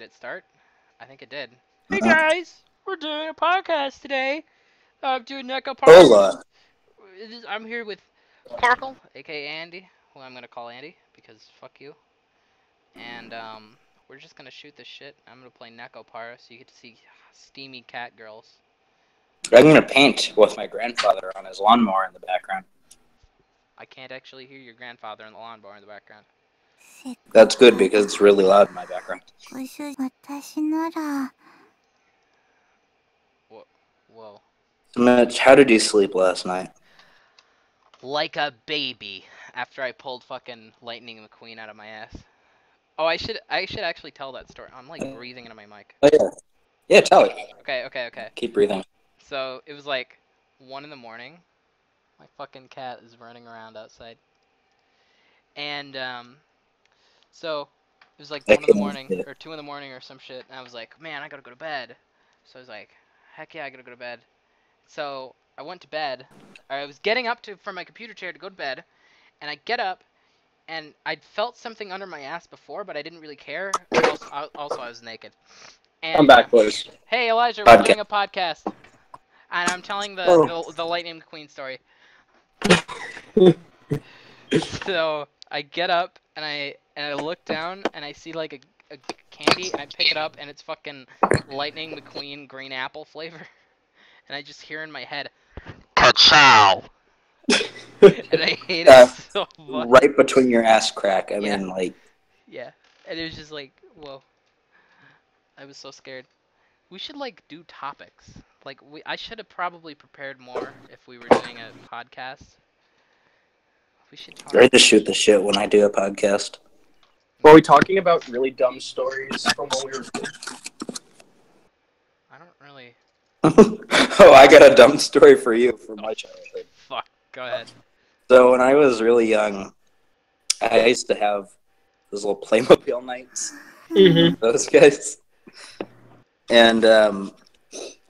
Did it start? I think it did. Hey Uh, guys, we're doing a podcast today. I'm doing nekopara. Hola. I'm here with Parkle, aka Andy, who I'm gonna call Andy because fuck you. And we're just gonna shoot this shit. I'm gonna play nekopara so you get to see steamy cat girls. I'm gonna paint with my grandfather on his lawnmower in the background. I can't actually hear your grandfather in the lawnmower in the background. That's good because it's really loud in my background. Whoa, whoa. So Mitch, how did you sleep last night? Like a baby after I pulled fucking Lightning McQueen out of my ass. Oh, I should actually tell that story. I'm like breathing into my mic. Oh yeah. Yeah, tell it. Okay. Keep breathing. So it was like 1 in the morning. My fucking cat is running around outside. And so it was like I 1 in the couldn't morning get it. or 2 in the morning or some shit. And I was like, man, I gotta go to bed. So I was like, heck yeah, I gotta go to bed. So I went to bed. I was getting up from my computer chair to go to bed, and I get up, and I'd felt something under my ass before, but I didn't really care. Also I was naked. I'm And back, boys. hey, Elijah, we're Podcast. doing a podcast, and I'm telling Oh. the Lightning McQueen story. So I get up and I look down and I see like a candy and I pick it up and it's fucking Lightning McQueen green apple flavor, and I just hear in my head, "Ka-chow!" And I hate it Uh, so much. right between your ass crack. I Yeah, mean, like, yeah, and it was just like, whoa, I was so scared. We should like do topics. Like I should have probably prepared more if we were doing a podcast. We should talk. I just shoot the shit when I do a podcast. Were we talking about really dumb stories from when we were kids? I don't really. Oh, I got a dumb story for you from Oh, my childhood. fuck. Go ahead. So when I was really young, I used to have those little Playmobil nights. Mm-hmm. Those guys. And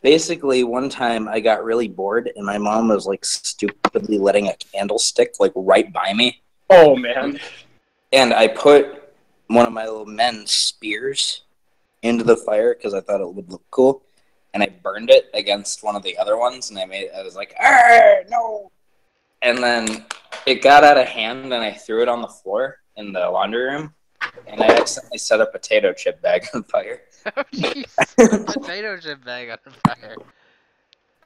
basically, one time I got really bored, and my mom was like stupidly letting a candlestick like right by me, Oh, man. and I put one of my little men's spears into the fire because I thought it would look cool, and I burned it against one of the other ones, and I was like, "Arr, no!" And then it got out of hand, and I threw it on the floor in the laundry room, and I accidentally set a potato chip bag on fire. Oh, jeez. A potato chip bag on fire.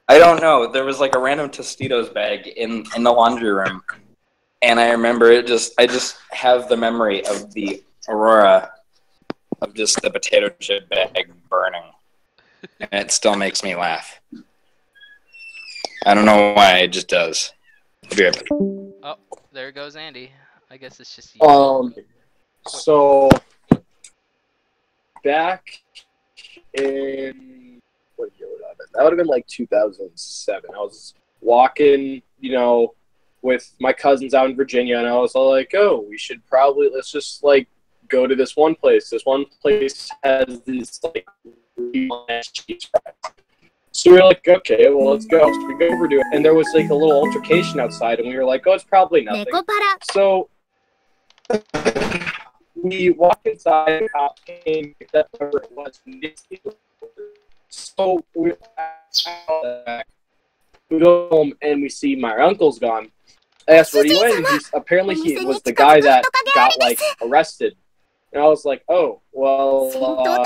I don't know. There was like a random Tostitos bag in the laundry room, and I remember I just have the memory of the aurora of just the potato chip bag burning, and it still makes me laugh. I don't know why, it just does. Oh, there goes Andy. I guess it's just you. So back in what year would that have been? That would have been like 2007. I was walking, with my cousins out in Virginia, and I was all like, "Oh, let's just like go to this one place. This one place has this like really nice cheese fries." So we were like, "Okay, well, let's go." So we go over to it, and there was like a little altercation outside, and we were like, "Oh, it's probably nothing." Nekopara. So we walked inside, the cop came, picked whatever it was. So we go home and we see my uncle's gone. I asked, "Where are you in?" Apparently he was the guy that got like arrested. And I was like, "Oh, well, what? Are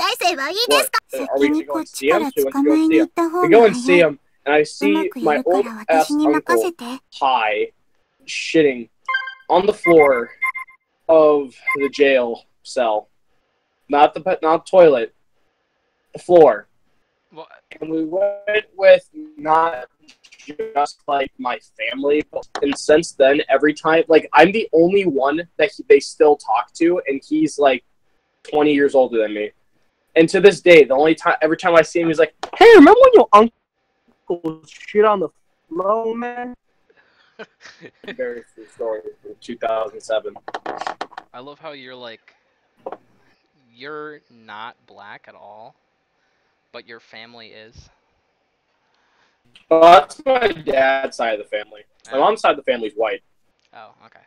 we going to go and see him?" So we went to go and see him. We go and see him, and I see my old ass uncle high, shitting on the floor of the jail cell, not the toilet, the floor. What? And we went with not just like my family, and since then, every time, like I'm the only one that they still talk to, and he's like 20 years older than me. And to this day, every time I see him, he's like, "Hey, remember when your uncle shit on the floor, man?" Very true story from 2007. I love how you're not black at all, but your family is. That's my dad's side of the family. My Oh, mom's side of the family's white. oh, okay.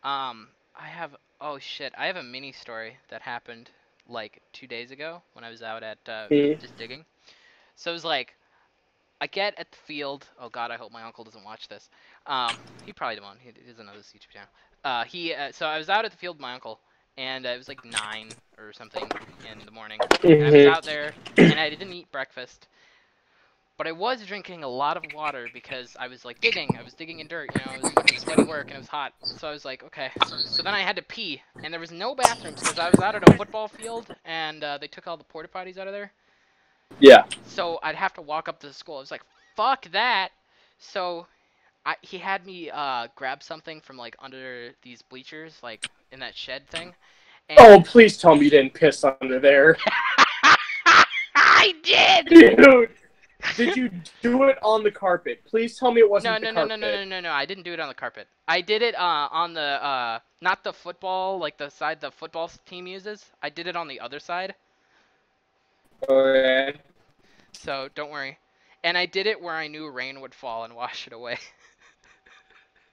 I have. Oh shit! I have a mini story that happened like 2 days ago when I was out at Mhm. just digging. So it was like I get at the field. Oh God, I hope my uncle doesn't watch this. He probably won't. He doesn't know this YouTube channel. So I was out at the field with my uncle, and it was like 9 or something in the morning, and I was Mhm. out there, and I didn't eat breakfast, but I was drinking a lot of water because I was like digging. I was digging in dirt, it was sweaty work and it was hot. So I was like, okay. So then I had to pee, and there was no bathrooms because I was out at a football field, and they took all the porta potties out of there. Yeah. So I'd have to walk up to the school. I was like, fuck that. So he had me grab something from like under these bleachers, like in that shed thing, Oh, and please tell me you didn't piss under there. I did. Dude, did you do it on the carpet? Please tell me it No, wasn't the no, no, no, no, carpet. no, no, no. I didn't do it on the carpet. I did it on the not the football, like the side the football team uses. I did it on the other side. Okay. So don't worry. And I did it where I knew rain would fall and wash it away.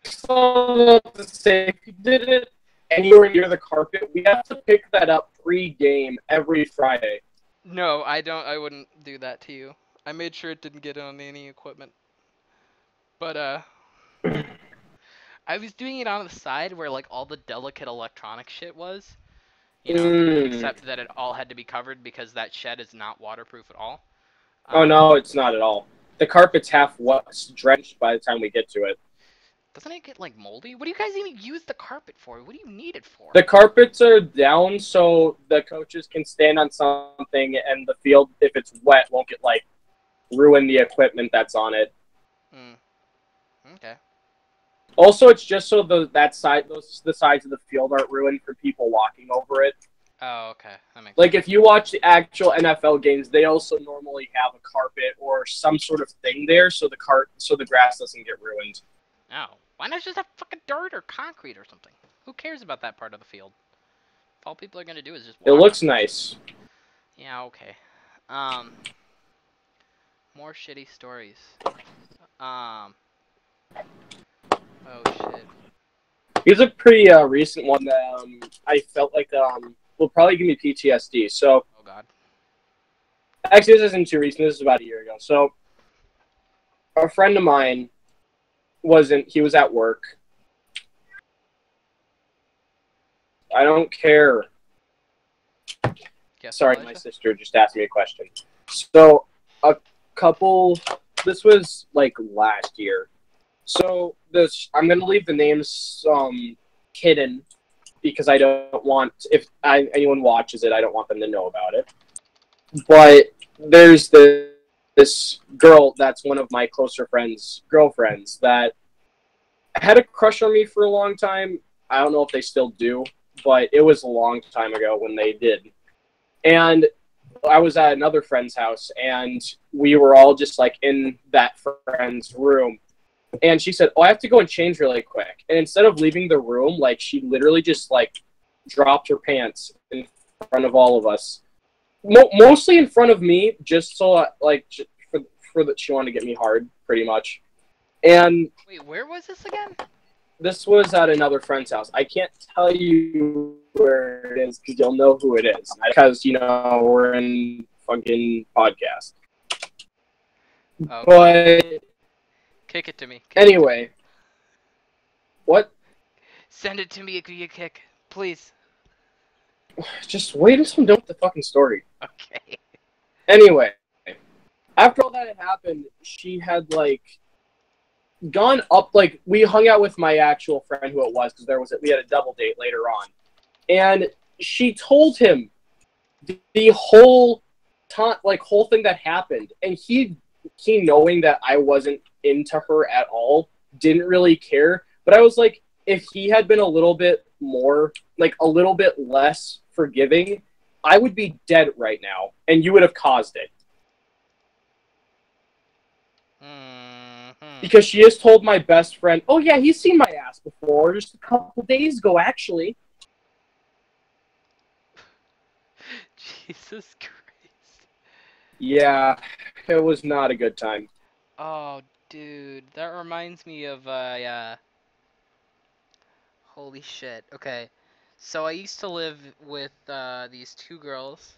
So to say, if you did it anywhere near the carpet, we have to pick that up pre-game every Friday. No, I don't. I wouldn't do that to you. I made sure it didn't get on any equipment. But I was doing it on the side where like all the delicate electronic shit was. Mm. Except that it all had to be covered because that shed is not waterproof at all. Oh Um, no, it's not at all. The carpet's half drenched by the time we get to it. doesn't it get like moldy? What do you guys even use the carpet for? What do you need it for? The carpets are down so the coaches can stand on something, and the field, if it's wet, won't get like ruin the equipment that's on it. Hmm. Okay. Also, it's just so the sides of the field aren't ruined for people walking over it. Oh, okay. That makes Like sense. if you watch the actual NFL games, they also normally have a carpet or some sort of thing there so the grass doesn't get ruined. Oh, why not just have fucking dirt or concrete or something? Who cares about that part of the field? If all people are gonna do is just It walk on looks it. nice. Yeah. Okay. More shitty stories. Um. Oh shit. Here's a pretty recent one that I felt like will probably give me PTSD. So Oh god. actually, this isn't too recent. This is about a year ago. So a friend of mine he was at work. I don't care. Guess Sorry, what, my Elijah? sister just asked me a question. So this was like last year. So I'm gonna leave the names hidden because I don't want anyone watches it, I don't want them to know about it. But there's this girl that's one of my closer girlfriends that had a crush on me for a long time. I don't know if they still do, but it was a long time ago when they did. And I was at another friend's house, and we were all just like in that friend's room. And she said, "Oh, I have to go and change really quick." And instead of leaving the room, like she literally just like dropped her pants in front of all of us, mostly in front of me, just so like for that she wanted to get me hard, pretty much. And Wait, where was this again? this was at another friend's house. I can't tell you where it is because you'll know who it is. Because, we're in fucking podcast. Okay. But Kick it to me. anyway. What? Send it to me via kick, please. Just wait until I'm done with the fucking story. Okay. Anyway. After all that had happened, she had, like, gone up, like, we hung out with my actual friend who it was because we had a double date later on. And she told him the whole whole thing that happened, and he knowing that I wasn't into her at all didn't really care. But I was like, if he had been a little bit more, like a little bit less forgiving, I would be dead right now, and you would have caused it. Mm-hmm. Because she has told my best friend, "Oh yeah, he's seen my ass before, just a couple days ago, actually." Jesus Christ. Yeah, it was not a good time. Oh, dude, that reminds me of holy shit. Okay, So I used to live with these two girls.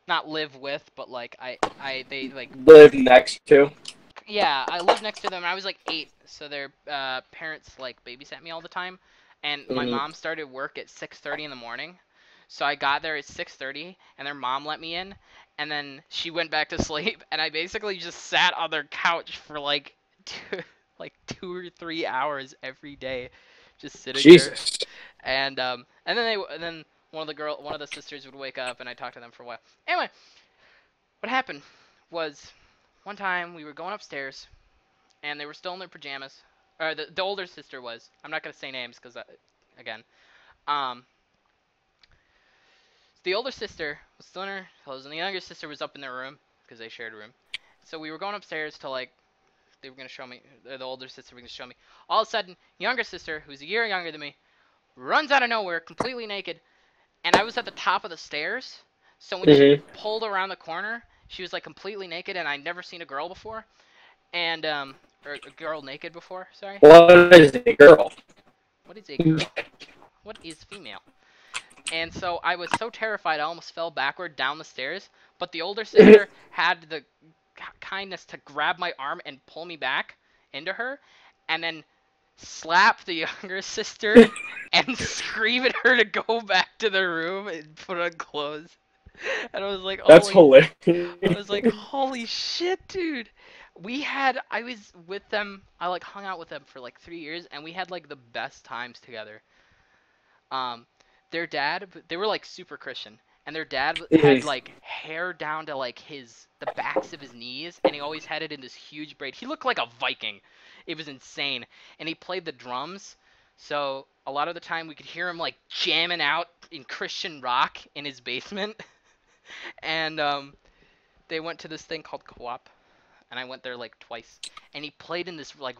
Not live with, but like they like Live next to. yeah, I lived next to them. I was like 8, so their parents like babysat me all the time, and my Mhm. mom started work at 6:30 in the morning. So I got there at 6:30, and their mom let me in, and then she went back to sleep, and I basically just sat on their couch for like like 2 or 3 hours every day, just sitting there. Jesus. And then one of the sisters would wake up, and I talked to them for a while. Anyway, what happened was one time we were going upstairs and they were still in their pajamas. Or the older sister was. I'm not gonna say names because again, um, the older sister was still in her clothes, and the younger sister was up in their room because they shared a room. So we were going upstairs to like they were gonna show me the older sister was gonna show me. All of a sudden, younger sister, who's a year younger than me, runs out of nowhere, completely naked, and I was at the top of the stairs. So when she Mhm. pulled around the corner, she was like completely naked, and I'd never seen a girl before, and or a girl naked before. Sorry. What is a girl? What is a girl? What is female? And so I was so terrified I almost fell backward down the stairs, but the older sister had the kindness to grab my arm and pull me back into her, and then slap the younger sister and scream at her to go back to the room and put on clothes. And That's hilarious. I was like, holy shit, dude. I was with them, I like hung out with them for like 3 years, and we had like the best times together. Um, their dad, they were like super Christian, and their dad had Mhm. like hair down to like the backs of his knees, and he always had it in this huge braid. He looked like a Viking. It was insane, and he played the drums. So a lot of the time we could hear him like jamming out in Christian rock in his basement, and they went to this thing called Co-op, and I went there like twice. And he played in this like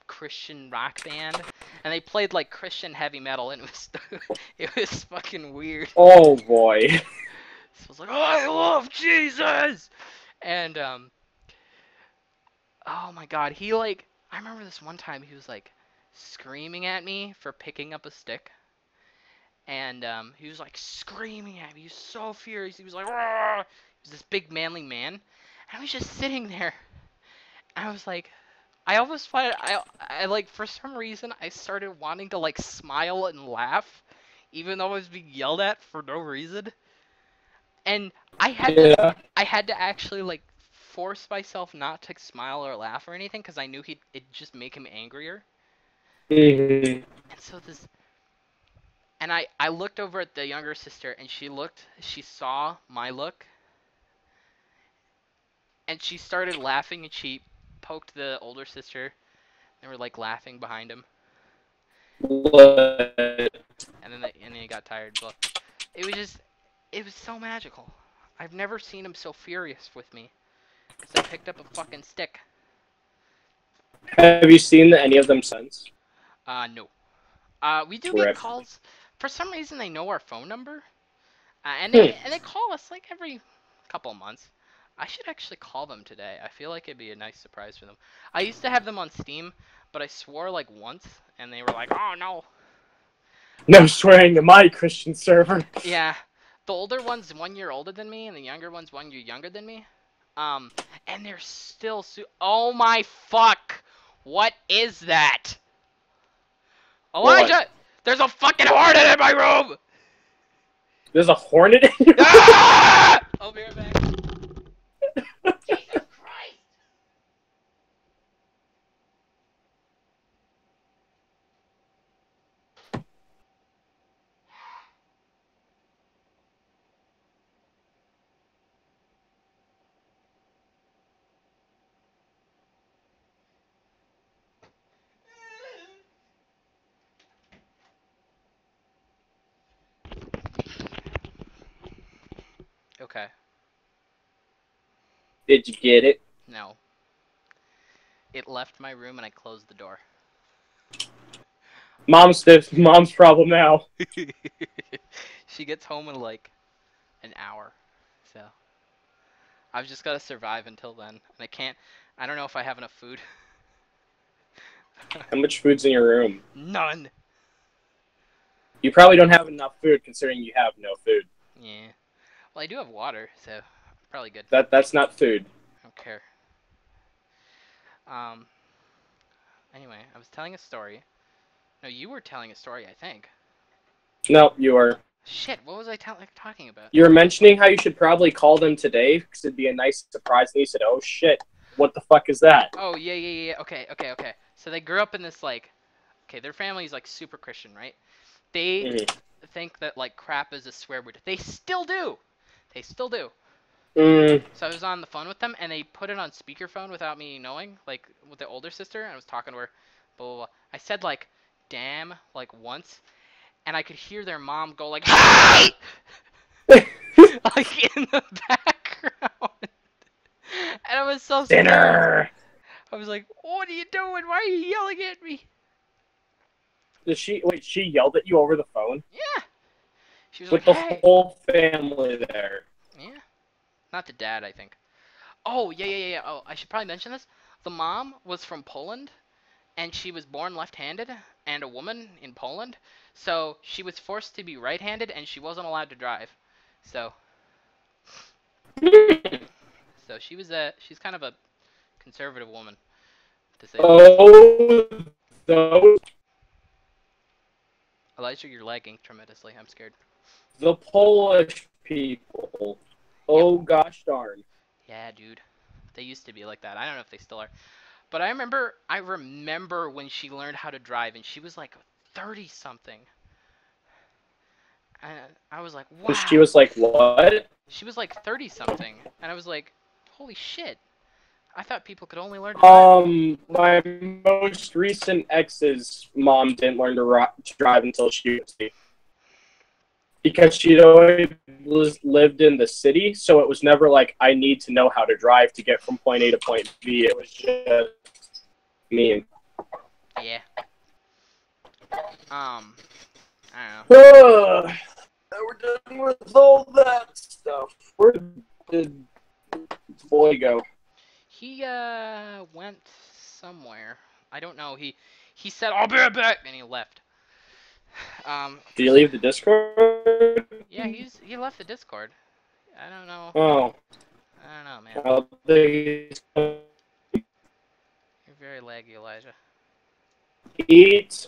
Christian rock band, and they played like Christian heavy metal, and it was it was fucking weird. Oh boy. So I was like, oh, I love Jesus, and oh my God, I remember this one time he was like screaming at me for picking up a stick, and he was like screaming at me. He was so furious. He was like, "Rah!" He was this big manly man, and I was just sitting there. I was like, I almost find I like for some reason I started wanting to like smile and laugh, even though I was being yelled at for no reason. And I had to Yeah. I had to actually like force myself not to smile or laugh or anything because I knew it'd just make him angrier. Mhm. And so I looked over at the younger sister and she saw my look and she started laughing and she poked the older sister. They were like laughing behind him. What? And then he got tired. But it was so magical. I've never seen him so furious with me because I picked up a fucking stick. Have you seen any of them since? No. We do get Rip. calls. For some reason, they know our phone number, Hmm. and they call us like every couple of months. I should actually call them today. I feel like it'd be a nice surprise for them. I used to have them on Steam, but I swore like once, and they were like, "Oh no." No swearing in my Christian server. Yeah, the older one's 1 year older than me, and the younger one's 1 year younger than me. Um, and they're still Oh my fuck! What is that? What? Elijah! There's a fucking hornet in my room! There's a hornet in your Ah! I'll be right back. Jesus Christ! Okay, Did you get it? no. It left my room and I closed the door. Mom's problem now. She gets home in like an hour. So I've just gotta survive until then. And I don't know if I have enough food. How much food's in your room? None. You probably don't have enough food considering you have no food. Yeah. Well, I do have water, so probably good. That's not food. I don't care. Um. Anyway, I was telling a story. No, you were telling a story, I think. No, you are. Shit, what was I talking about? You were mentioning how you should probably call them today because it'd be a nice surprise. And you said, "Oh shit, what the fuck is that?" Oh, yeah. Okay. So they grew up in this, like, okay, their family's, like, super Christian, right? They think that, like, crap is a swear word. They still do. They still do. Mm. So I was on the phone with them, and they put it on speakerphone without me knowing, like, with the older sister, and I was talking to her, blah, blah, blah. I said, like, damn, like, once, and I could hear their mom go, like, hey! Like, in the background. And I was so scared. Dinner. I was like, what are you doing? Why are you yelling at me? Did she wait? She yelled at you over the phone Yeah. She was with like, the hey. whole family there. Yeah. Not the dad, I think. Oh, yeah. Oh, I should probably mention this. The mom was from Poland, and she was born left-handed, and a woman in Poland. So she was forced to be right-handed, and she wasn't allowed to drive. So she's kind of a conservative woman, to say the least. Oh, those Elijah, you're lagging tremendously. I'm scared. the Polish people. Yep. Oh gosh darn. Yeah, dude. They used to be like that. I don't know if they still are. But I remember when she learned how to drive, and she was like 30 something. And I was like, And she wow. was like, "What?" She was like 30 something. And I was like, holy shit. I thought people could only learn to drive. My most recent ex's mom didn't learn to drive until she was 8. Because she'd always lived in the city, so it was never like I need to know how to drive to get from point A to point B. It was just mean. Yeah. I don't know. We're done with all that stuff. Where did the boy go? He went somewhere. I don't know. He said I'll be right back, and he left. Did you leave the Discord? Yeah, he left the Discord. I don't know. Oh. I don't know, man. How big You're very laggy, Elijah. eat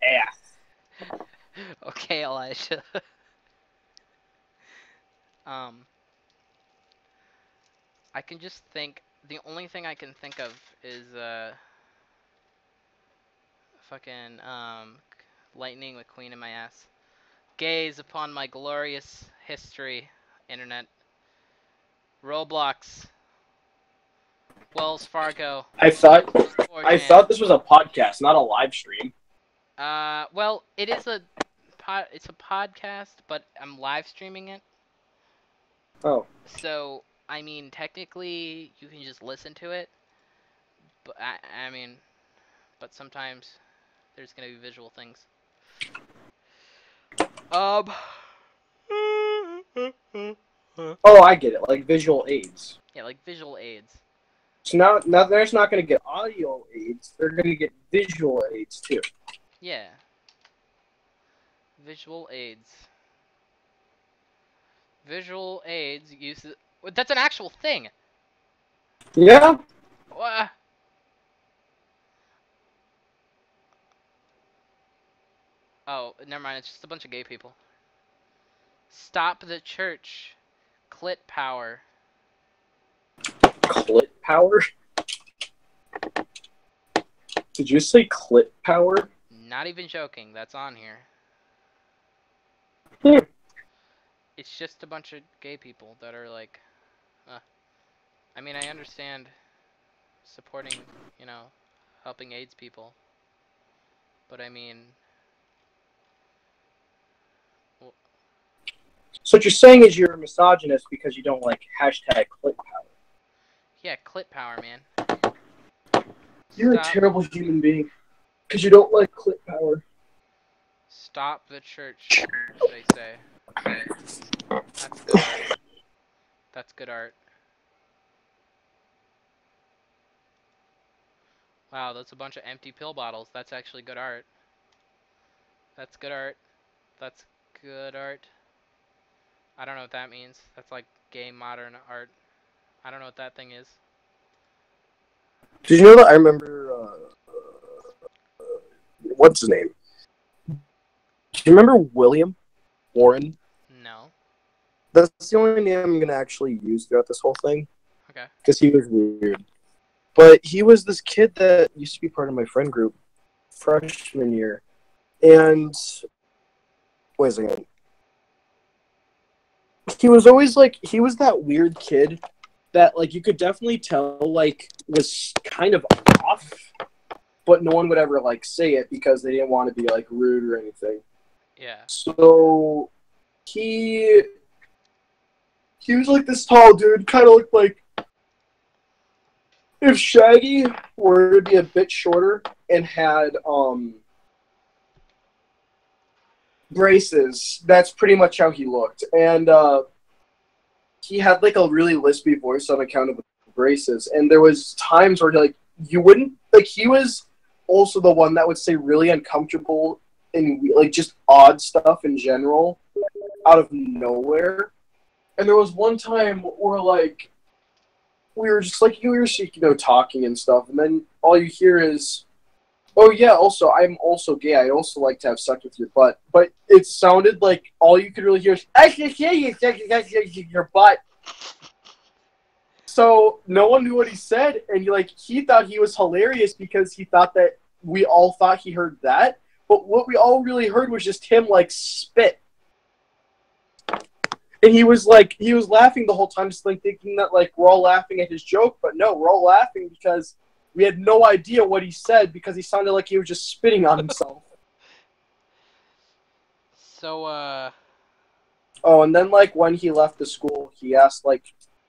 ass. Okay, Elijah. I can just think. The only thing I can think of is fucking Lightning McQueen in my ass. Gaze upon my glorious history, internet. Roblox. Wells Fargo. I thought 4chan. this was a podcast, not a live stream. Well, it's a podcast, but I'm live streaming it. Oh. So, I mean, technically, you can just listen to it. But I mean, but sometimes there's gonna be visual things. Um. Oh, I get it. Like visual aids. Yeah, like visual aids. So now they're just not going to get audio aids. They're going to get visual aids too. Yeah. Visual aids. Visual aids uses. That's an actual thing. Yeah. What? Oh, never mind. It's just a bunch of gay people. Stop the church. Clit power. Clit power? Did you say clit power? Not even joking. That's on here. It's just a bunch of gay people that are like, I mean, I understand supporting, helping AIDS people, but I mean, well, So what you're saying is you're a misogynist because you don't like hashtag clit power. yeah, clit power, man. You're Stop, a terrible human being because you don't like clit power. stop the church, they say. That's good art. That's good art. Wow, that's a bunch of empty pill bottles. That's actually good art. That's good art. That's good art. I don't know what that means. That's like gay modern art. I don't know what that thing is. Did you know that I remember, what's his name? Do you remember William Warren? No. That's the only name I'm going to actually use throughout this whole thing. Okay. Because he was weird. But he was this kid that used to be part of my friend group freshman year. And, wait a second. He was always he was that weird kid that you could definitely tell was kind of off, but no one would ever say it because they didn't want to be rude or anything. Yeah. So he was this tall dude, kind of looked like if Shaggy were to be a bit shorter and had braces. That's pretty much how he looked, and he had a really lispy voice on account of the braces. And there was times where you wouldn't he was also the one that would say really uncomfortable and just odd stuff in general out of nowhere. And there was one time where we were just talking and stuff, and then all you hear is, "Oh yeah, also I'm also gay. I also like to have sex with your butt." But it sounded like all you could really hear is, "I can hear you your butt." So no one knew what he said, and he thought he was hilarious because he thought that we all thought he heard that. But what we all really heard was just him spit. And he was laughing the whole time, just thinking that we're all laughing at his joke, but no, we're all laughing because we had no idea what he said because he sounded like he was just spitting on himself. So Oh, and then when he left the school, he asked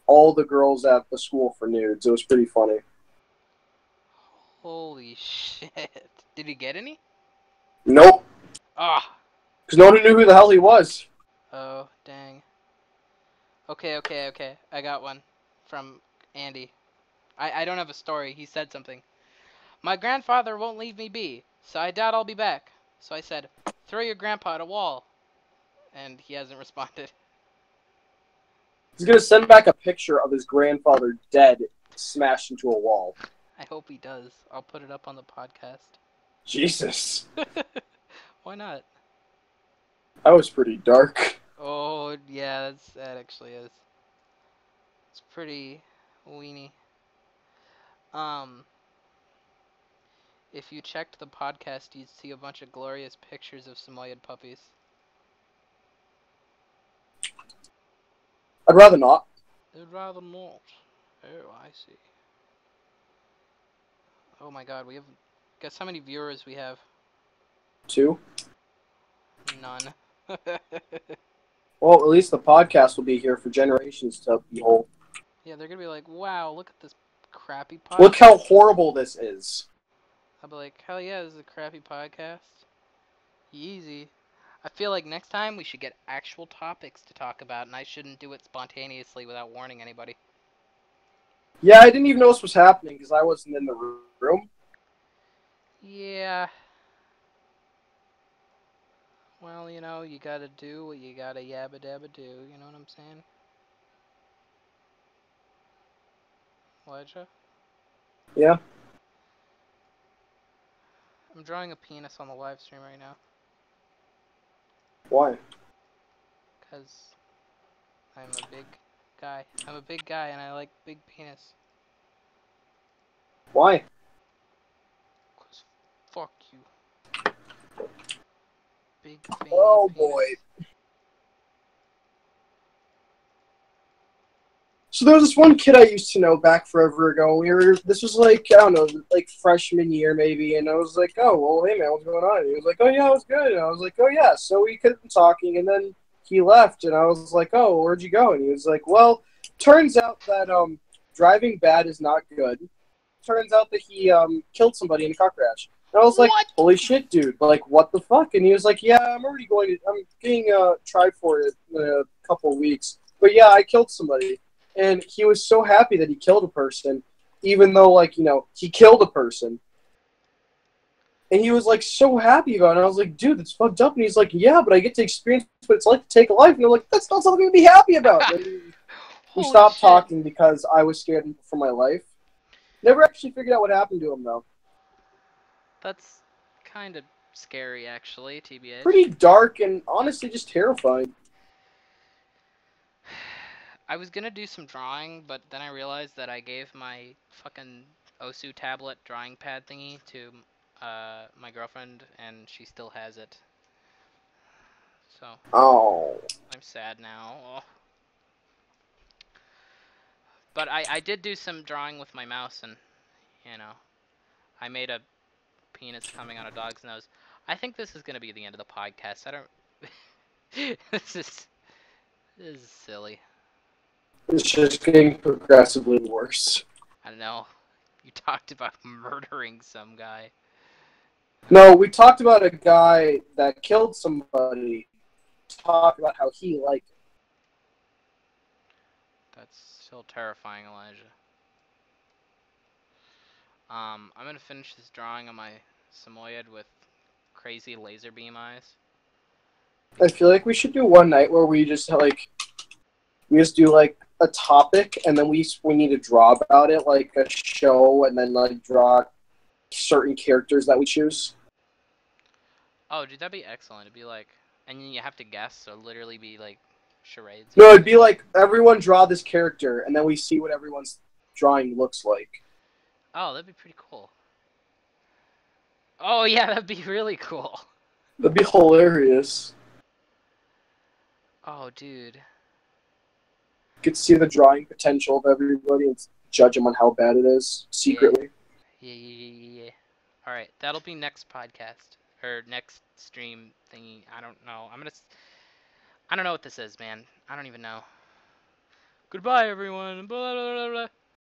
all the girls at the school for nudes. It was pretty funny. holy shit. Did he get any? Nope, Ah. because no one knew who the hell he was. Oh, dang. Okay. I got one from Andy. I don't have a story. He said something. My grandfather won't leave me be, so I doubt I'll be back. So I said, throw your grandpa at a wall. And he hasn't responded. He's gonna send back a picture of his grandfather dead, smashed into a wall. I hope he does. I'll put it up on the podcast. Jesus, Why not? that was pretty dark. Oh, yeah, that actually is. It's pretty weenie. If you checked the podcast, you'd see a bunch of glorious pictures of Samoyed puppies. I'd rather not. I'd rather not. Oh, I see. Oh my god, guess how many viewers we have? 2. None. Well, at least the podcast will be here for generations to behold. Yeah, they're gonna be like, wow, look at this crappy podcast. Look how horrible this is. I'll be like, hell yeah, this is a crappy podcast. Easy. I feel like next time we should get actual topics to talk about, and I shouldn't do it spontaneously without warning anybody. Yeah, I didn't even know this was happening because I wasn't in the room. Yeah. Well, you gotta do what you gotta yabba dabba do, you know what I'm saying? Elijah? Yeah. I'm drawing a penis on the live stream right now. Why? Because I'm a big guy. I'm a big guy and I like big penis. Why? Because fuck you. Big veiny Oh penis. boy. So there was this one kid I used to know back forever ago. This was I don't know, freshman year maybe, and I was like, oh, well, hey man, what's going on? And he was like, oh yeah, it was good. And I was like, oh yeah. So we could have been talking, and then he left, and I was like, oh, where'd you go? And he was like, well, turns out that driving bad is not good. Turns out that he killed somebody in a car crash. And I was like, What? holy shit, dude! What the fuck? And he was like, yeah, I'm getting tried for it in a couple of weeks. But yeah, I killed somebody. And he was so happy that he killed a person, even though, he killed a person. And he was like so happy about it. And I was like, dude, that's fucked up. And he's like, yeah, but I get to experience what it's like to take a life. And I'm like, that's not something to be happy about. And we Holy stopped shit. talking because I was scared for my life. Never actually figured out what happened to him though. That's kind of scary, actually, TBH. Pretty dark and honestly just terrifying. I was gonna do some drawing, but then I realized that I gave my fucking Osu tablet drawing pad thingy to my girlfriend, and she still has it. So Oh. I'm sad now. Oh. But I did do some drawing with my mouse, and you know, I made a penis coming on a dog's nose. I think this is gonna be the end of the podcast. I don't. This is silly. It's just getting progressively worse. I don't know. You talked about murdering some guy. No, we talked about a guy that killed somebody. Talk about how he liked it. That's still terrifying, Elijah. I'm gonna finish this drawing on my Samoyed with crazy laser beam eyes. I feel like we should do one night where we just do like a topic and then we need to draw about it, like a show, and then like draw certain characters that we choose. Oh, dude, that'd be excellent. It'd be like, and then you have to guess, so literally be like charades. No, it'd be like everyone draw this character and then we see what everyone's drawing looks like. Oh, that'd be pretty cool. Oh yeah, that'd be really cool. That'd be hilarious. Oh, dude. You could see the drawing potential of everybody and judge them on how bad it is secretly. Yeah. All right, that'll be next podcast or next stream thingy. I don't know. I don't know what this is, man. I don't even know. Goodbye, everyone. Blah, blah, blah, blah.